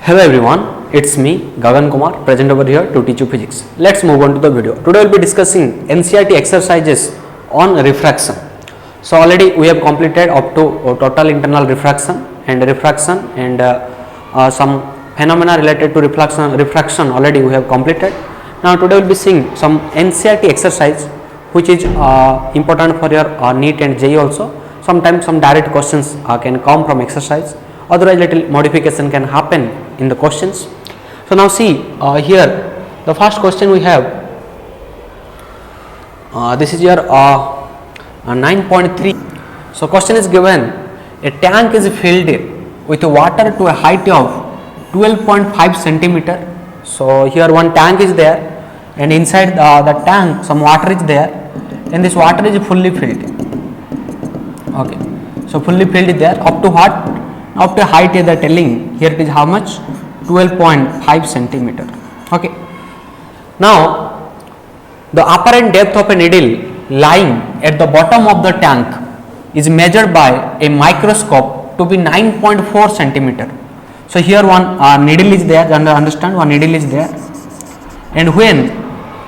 Hello everyone, it's me Gagan Kumar present over here to teach you physics. Let's move on to the video. Today we'll be discussing NCERT exercises on refraction. So already we have completed up to total internal refraction and some phenomena related to refraction already we have completed. Now today we'll be seeing some NCERT exercise which is important for your NEET and JEE also. Sometimes some direct questions can come from exercise. Otherwise little modification can happen in the questions. So now see here the first question we have, this is your 9.3. So question is given, a tank is filled with water to a height of 12.5 centimeter. So here one tank is there and inside the tank some water is there and this water is fully filled. Okay, so fully filled is there up to what? Up to height they are telling here it is how much? 12.5 centimeter. Okay. Now the apparent depth of a needle lying at the bottom of the tank is measured by a microscope to be 9.4 centimeter. So here one needle is there, understand, one needle is there, and when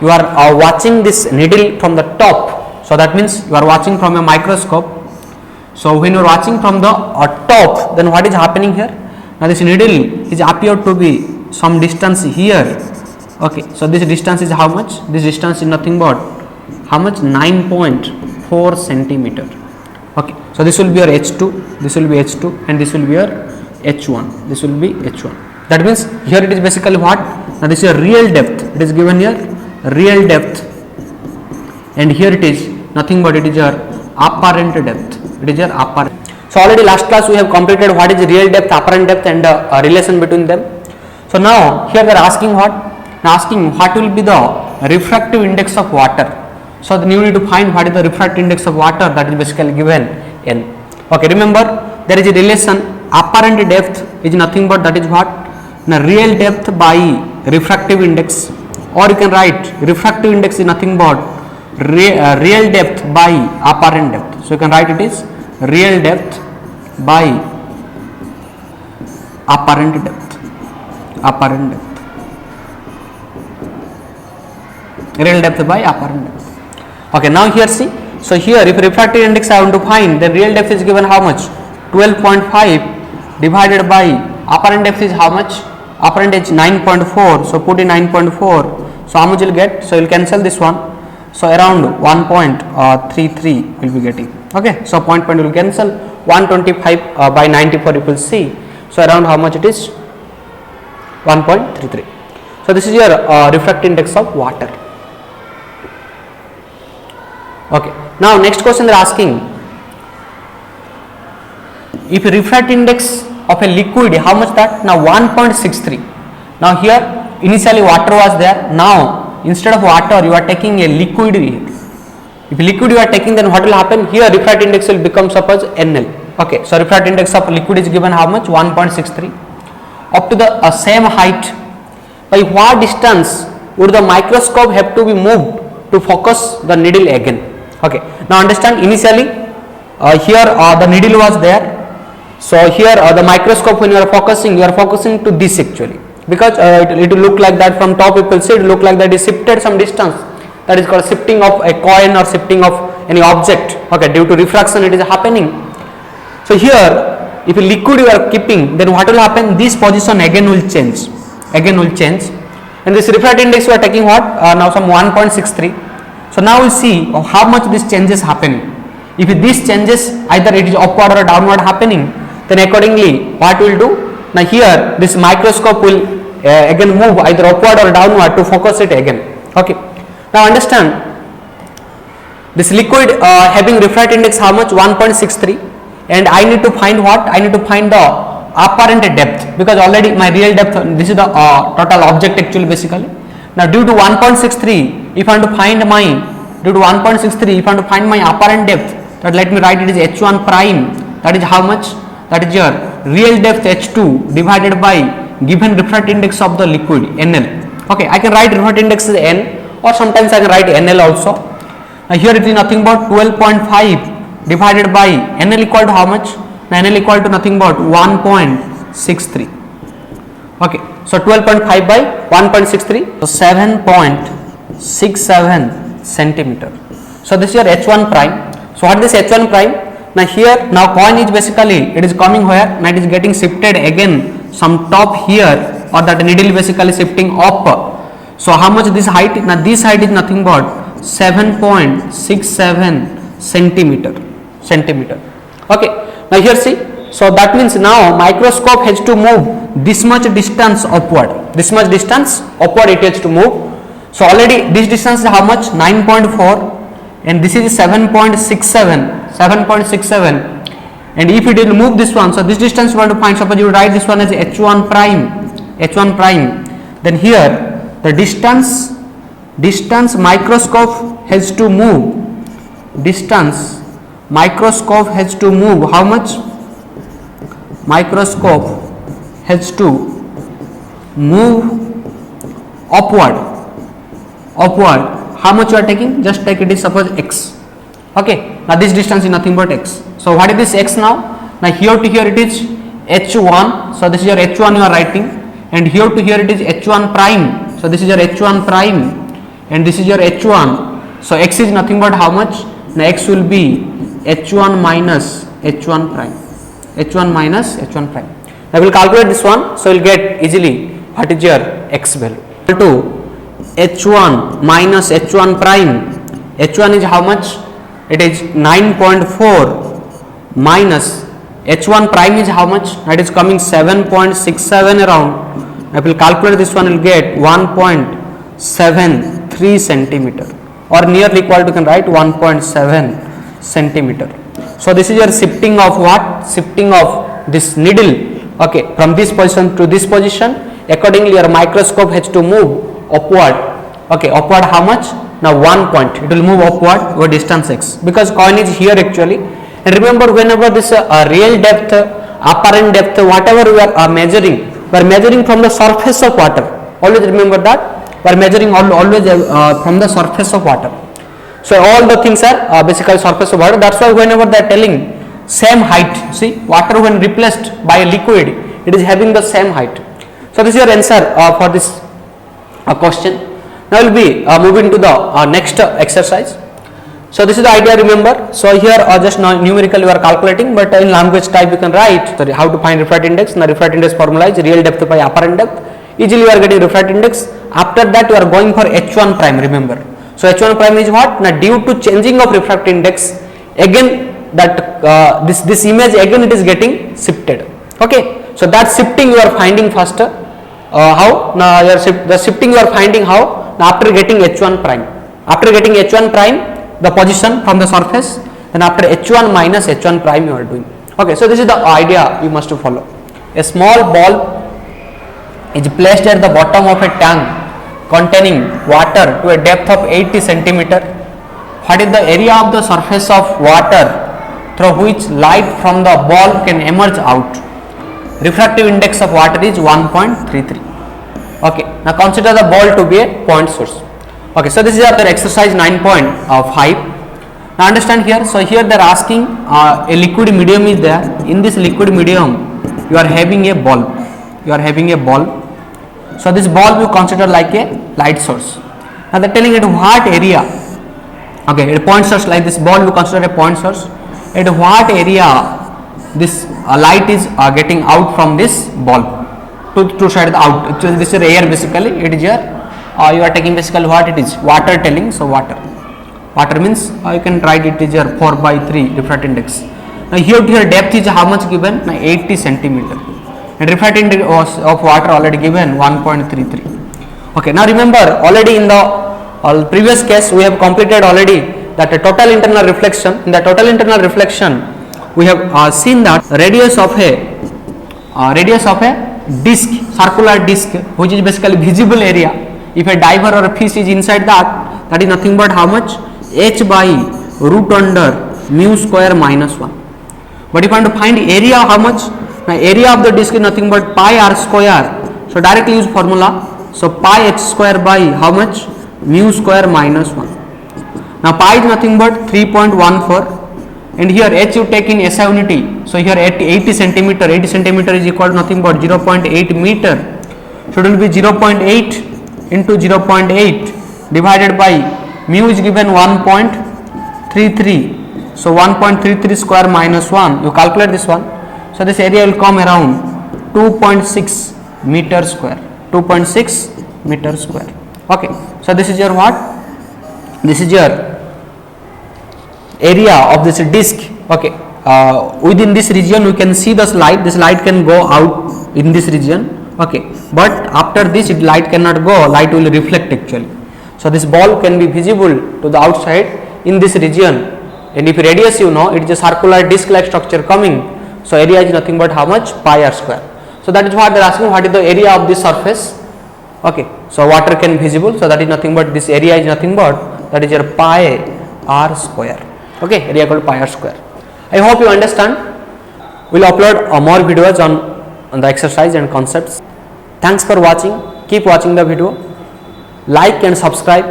you are watching this needle from the top, so that means you are watching from a microscope. So when you are watching from the top, then what is happening here? Now this needle is appeared to be some distance here. Okay, so this distance is how much? This distance is nothing but how much? 9.4 centimeter. Okay, so this will be your H2, this will be H2, and this will be your H1. This will be H1. That means here it is basically what? Now this is your real depth. It is given here real depth, and here it is nothing but it is your apparent depth. It is your apparent. So already last class we have completed what is real depth, apparent depth, and relation between them. So now here they are asking what? Now asking what will be the refractive index of water. So then you need to find what is the refractive index of water, that is basically given N. Okay, remember there is a relation, apparent depth is nothing but that is what? Now real depth by refractive index, or you can write refractive index is nothing but real depth by apparent depth. So you can write it is real depth by apparent depth. Real depth by apparent depth. Okay, now here see. So here if refractive index I want to find, then real depth is given how much? 12.5 divided by apparent depth is how much? Apparent is 9.4. So put in 9.4. So how much you will get? So you will cancel this one. So around 1.33 will be getting. Okay, so point will cancel. 125 by 94 you will see. So around how much it is? 1.33. So this is your refractive index of water. Okay. Now next question they are asking, if refractive index of a liquid, how much that? Now 1.63. Now here initially water was there. Now instead of water you are taking a liquid here. If liquid you are taking, then what will happen? Here refractive index will become suppose NL. Okay, so refractive index of liquid is given how much? 1.63. Up to the same height, by what distance would the microscope have to be moved to focus the needle again? Okay, now understand, initially here the needle was there. So here the microscope, when you are focusing to this actually, because it will look like that from top. People see it look like that is shifted some distance. That is called shifting of a coin or shifting of any object. Okay, due to refraction it is happening. So here if a liquid you are keeping, then what will happen? This position again will change. And this refractive index we are taking what? Now some 1.63. So now we will see how much this changes happening. If this changes, either it is upward or downward happening, then accordingly what we will do? Now here this microscope will again move either upward or downward to focus it again. Okay. Now understand, this liquid having refractive index how much? 1.63, and I need to find what? I need to find the apparent depth, because already my real depth, this is the total object actually basically. Now due to 1.63, if I want to find my apparent depth, that let me write it is H1 prime, that is how much? That is your real depth H2 divided by given refractive index of the liquid NL. Okay, I can write refractive index as N, or sometimes I can write NL also. Now here it is nothing but 12.5 divided by NL equal to how much? NL equal to nothing but 1.63. Okay, so 12.5 by 1.63, so 7.67 centimeter. So this is your H1 prime. So what is this H1 prime? Now here, now coin is basically, it is coming where? Now it is getting shifted again some top here, or that needle basically shifting up. So how much this height? Now this height is nothing but 7.67 centimeter. Okay, now here see, so that means now microscope has to move this much distance upward, it has to move. So already this distance is how much? 9.4, and this is 7.67, and if it will move this one, so this distance you want to find, suppose you write this one as h1 prime, then here the distance microscope has to move, how much? Microscope has to move upward, how much you are taking? Just take it is suppose x. Okay, now this distance is nothing but x. So what is this x now? Now here to here it is h1, so this is your h1 you are writing, and here to here it is h1 prime, so this is your h1 prime, and this is your h1. So x is nothing but how much? Now x will be h1 minus h1 prime. Now we will calculate this one, so you will get easily what is your x value. Equal to h1 minus h1 prime. h1 is how much? It is 9.4 minus h1 prime is how much? That is coming 7.67 around. I will calculate this one, will get 1.73 centimeter, or nearly equal to, you can write 1.7 centimeter. So this is your shifting of what? Shifting of this needle, okay, from this position to this position. Accordingly your microscope has to move upward. Okay, upward how much? Now 1 point, it will move upward over distance x, because coin is here actually. And remember, whenever this real depth, apparent depth, whatever we are measuring, we are measuring from the surface of water. Always remember that we are measuring always from the surface of water. So all the things are basically surface of water. That's why whenever they are telling same height, see, water when replaced by a liquid, it is having the same height. So this is your answer for this question. Now we will be moving to the next exercise. So this is the idea, remember. So here just now numerical you are calculating, but in language type you can write how to find refractive index. Now refractive index formula is real depth by apparent depth. Easily you are getting refractive index. After that you are going for h1 prime, remember. So h1 prime is what? Now due to changing of refractive index, again that this image again it is getting shifted. Okay, so that shifting you are finding first. How? Now the shifting you are finding how? Now after getting h1 prime, the position from the surface, then after h1 minus h1 prime you are doing. Okay, so this is the idea you must follow. A small ball is placed at the bottom of a tank containing water to a depth of 80 centimeter. What is the area of the surface of water through which light from the ball can emerge out? Refractive index of water is 1.33. Okay, now consider the ball to be a point source. Okay, so this is our exercise 9.5. Now understand here, so here they are asking a liquid medium is there. In this liquid medium you are having a bulb. So this bulb you consider like a light source. Now they are telling it what area. Okay, a point source like this bulb you consider a point source. At what area this light is getting out from this bulb to side out. Actually this is air basically. It is here. You are taking basically what it is? Water telling. So water means you can write it is your 4/3 refractive index. Now here to here depth is how much given? Now 80 centimeter. And refractive index of water already given 1.33. Okay, now remember already in the previous case we have completed already that a total internal reflection. In the total internal reflection we have seen that radius of a disc, circular disc, which is basically visible area. If a diver or a fish is inside that is nothing but how much? H by root under mu square minus 1. But if I want to find area, how much? Now area of the disc is nothing but pi r square. So directly use formula. So pi h square by how much? Mu square minus 1. Now pi is nothing but 3.14, and here h you take in SI unity. So here 80 centimeter is equal to nothing but 0.8 meter. So it will be 0.8 into 0.8 divided by mu is given 1.33. So 1.33 square minus 1, you calculate this one. So this area will come around 2.6 meter square. 2.6 meter square. Okay. So this is your what? This is your area of this disc. Okay. Within this region we can see this light can go out in this region. Okay, but after this light cannot go, light will reflect actually. So this ball can be visible to the outside in this region, and if radius you know, it is a circular disc like structure coming. So area is nothing but how much? Pi r square. So that is what they are asking, what is the area of this surface. Okay, so water can be visible, so that is nothing but this area is nothing but that is your pi r square. Okay, area called pi r square. I hope you understand. We will upload more videos on the exercise and concepts. Thanks for watching. Keep watching the video. Like and subscribe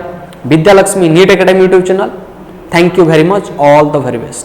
Vidya Lakshmi NEET Academy YouTube channel. Thank you very much. All the very best.